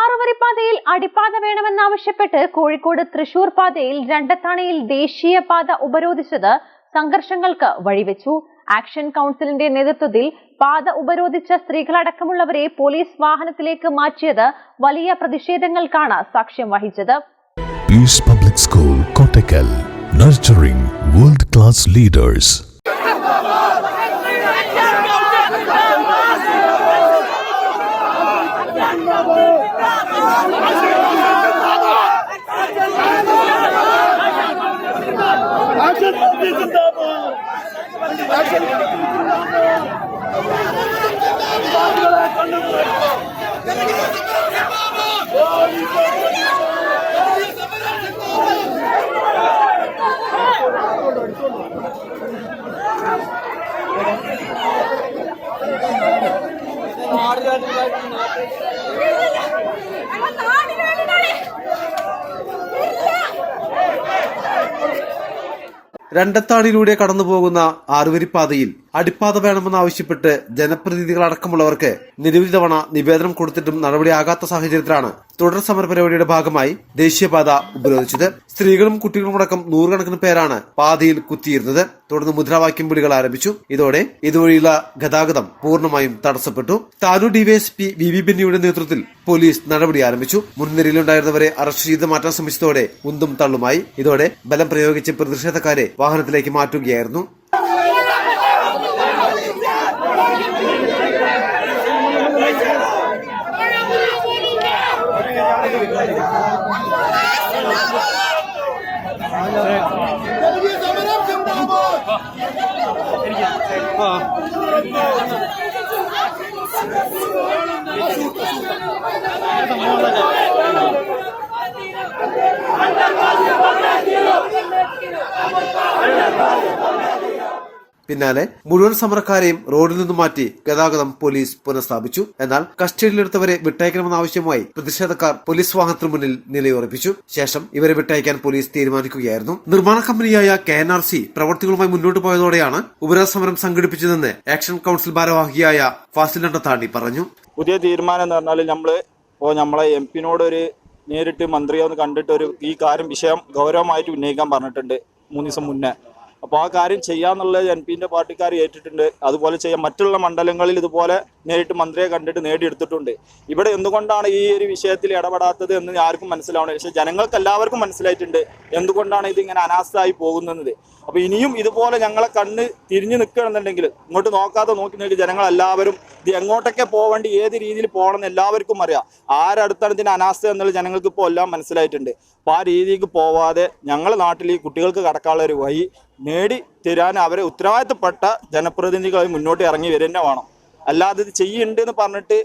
ആറുവരിപ്പാതയിൽ അടിപ്പാത വേണമെന്നാവശ്യപ്പെട്ട് കോഴിക്കോട് തൃശൂർ പാതയിൽ രണ്ടത്താണിയിൽ ദേശീയപാത ഉപരോധിച്ചത് സംഘർഷങ്ങൾക്ക് വഴിവെച്ചു. ആക്ഷൻ കൗൺസിലിന്റെ നേതൃത്വത്തിൽ പാത ഉപരോധിച്ച സ്ത്രീകളടക്കമുള്ളവരെ പോലീസ് വാഹനത്തിലേക്ക് മാറ്റിയത് വലിയ പ്രതിഷേധങ്ങൾക്കാണ് സാക്ഷ്യം വഹിച്ചത്. Peace public school Kottakkal, nurturing world class leaders. രണ്ടത്താണിയിലൂടെ കടന്നുപോകുന്ന ആറുവരിപ്പാതയിൽ അടിപ്പാത വേണമെന്നാവശ്യപ്പെട്ട് ജനപ്രതിനിധികളടക്കമുള്ളവർക്ക് നിരവധി തവണ നിവേദനം കൊടുത്തിട്ടും നടപടിയാകാത്ത സാഹചര്യത്തിലാണ് തുടർ സമര പരിപാടിയുടെ ഭാഗമായി ദേശീയപാത ഉപരോധിച്ചത്. സ്ത്രീകളും കുട്ടികളും അടക്കം നൂറുകണക്കിന് പേരാണ് പാതയിൽ കുത്തിയിരുന്നത്. തുടർന്ന് മുദ്രാവാക്യം വിളികൾ ആരംഭിച്ചു. ഇതോടെ ഇതുവഴിയുള്ള ഗതാഗതം പൂർണ്ണമായും തടസ്സപ്പെട്ടു. താനൂർ ഡിവൈഎസ്പി വി ബെന്നിയുടെ നേതൃത്വത്തിൽ പോലീസ് നടപടി ആരംഭിച്ചു. മുൻനിരയിലുണ്ടായിരുന്നവരെ അറസ്റ്റ് ചെയ്ത് മാറ്റാൻ ശ്രമിച്ചതോടെ ഉന്തും തള്ളുമായി. ഇതോടെ ബലം പ്രയോഗിച്ച് പ്രതിഷേധക്കാരെ വാഹനത്തിലേക്ക് മാറ്റുകയായിരുന്നു. പിന്നാലെ മുഴുവൻ സമരക്കാരെയും റോഡിൽ നിന്നും മാറ്റി ഗതാഗതം പോലീസ് പുനഃസ്ഥാപിച്ചു. എന്നാൽ കസ്റ്റഡിയിലെടുത്തവരെ വിട്ടയക്കണമെന്ന ആവശ്യവുമായി പ്രതിഷേധക്കാർ പോലീസ് വാഹനത്തിനു മുന്നിൽ നിലയുറപ്പിച്ചു. ശേഷം ഇവരെ വിട്ടയക്കാൻ പോലീസ് തീരുമാനിക്കുകയായിരുന്നു. നിർമ്മാണ കമ്പനിയായ KNRC പ്രവർത്തികളുമായി മുന്നോട്ട് പോയതോടെയാണ് ഉപരോധ സമരം സംഘടിപ്പിച്ചതെന്ന് ആക്ഷൻ കൗൺസിൽ ഭാരവാഹിയായ ഫാസിൽ രണ്ടത്താണി പറഞ്ഞു. പുതിയ തീരുമാനം എന്ന് പറഞ്ഞാൽ നമ്മളെ MP-നോട് ഒരു നേരിട്ട് മന്ത്രിയെ ഒന്ന് കണ്ടിട്ട് ഈ വിഷയം ഗൗരവമായിട്ട് ഉന്നയിക്കാൻ പറഞ്ഞിട്ടുണ്ട് 3 ദിവസം മുന്നേ. അപ്പോൾ ആ കാര്യം ചെയ്യാന്നുള്ളത് MP-ന്റെ പാർട്ടിക്കാർ ഏറ്റിട്ടുണ്ട്. അതുപോലെ ചെയ്യാൻ മറ്റുള്ള മണ്ഡലങ്ങളിൽ ഇതുപോലെ നേരിട്ട് മന്ത്രിയെ കണ്ടിട്ട് നേടിയെടുത്തിട്ടുണ്ട്. ഇവിടെ എന്തുകൊണ്ടാണ് ഈ ഒരു വിഷയത്തിൽ ഇടപെടാത്തത് എന്ന് ആർക്കും മനസ്സിലാവണം. പക്ഷേ ജനങ്ങൾക്ക് എല്ലാവർക്കും മനസ്സിലായിട്ടുണ്ട് എന്തുകൊണ്ടാണ് ഇതിങ്ങനെ അനാസ്ഥയായി പോകുന്നത്. അപ്പോൾ ഇനിയും ഇതുപോലെ ഞങ്ങളെ കണ്ണ് തിരിഞ്ഞു നിൽക്കണമെന്നുണ്ടെങ്കിൽ ഇങ്ങോട്ട് നോക്കി ജനങ്ങളെല്ലാവരും ഇത് എങ്ങോട്ടൊക്കെ പോവേണ്ടി ഏത് രീതിയിൽ പോകണമെന്ന് എല്ലാവർക്കും അറിയാം. ആരടുത്താണ് ഇതിൻ്റെ അനാസ്ഥ എന്നുള്ളത് ജനങ്ങൾക്ക് ഇപ്പോൾ എല്ലാം മനസ്സിലായിട്ടുണ്ട്. അപ്പോൾ ആ രീതിക്ക് പോവാതെ ഞങ്ങളുടെ നാട്ടിൽ ഈ കുട്ടികൾക്ക് കടക്കാനുള്ള ഒരു വഴി നേടി തരാൻ അവരെ ഉത്തരവാദിത്തപ്പെട്ട ജനപ്രതിനിധികളായി മുന്നോട്ട് ഇറങ്ങി വരന്നെ വേണം. അല്ലാതെ ഇത് ചെയ്യുന്നുണ്ടെന്ന് പറഞ്ഞിട്ട്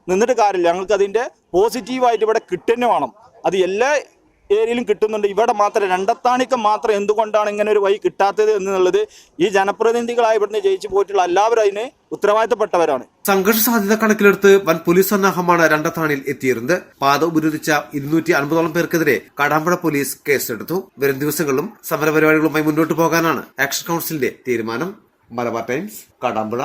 നിന്നിട്ട് കാര്യമില്ല. ഞങ്ങൾക്ക് അതിൻ്റെ പോസിറ്റീവായിട്ട് ഇവിടെ കിട്ടുന്നെ വേണം. അത് എല്ലാ ഏരിയയിലും കിട്ടുന്നുണ്ട്. ഇവിടെ മാത്രം രണ്ടത്താണിക്ക് മാത്രം എന്തുകൊണ്ടാണ് ഇങ്ങനെ ഒരു വഴി കിട്ടാത്തത് എന്നുള്ളത് ഈ ജനപ്രതിനിധികളായി ഇവിടുന്ന് ജയിച്ചു പോയിട്ടുള്ള എല്ലാവരും അതിന് ഉത്തരവാദിത്തപ്പെട്ടവരാണ്. സംഘർഷ സാധ്യത കണക്കിലെടുത്ത് വൻ പോലീസ് സന്നാഹമാണ് രണ്ടത്താണിയിൽ എത്തിയിരുന്നത്. പാത ഉപരോധിച്ച 250ഓളം പേർക്കെതിരെ കാടാമ്പുഴ പോലീസ് കേസെടുത്തു. വരും ദിവസങ്ങളിലും സമരപരിപാടികളുമായി മുന്നോട്ട് പോകാനാണ് ആക്ഷൻ കൗൺസിലിന്റെ തീരുമാനം. മലബാർ ടൈംസ്, കാടാമ്പുഴ.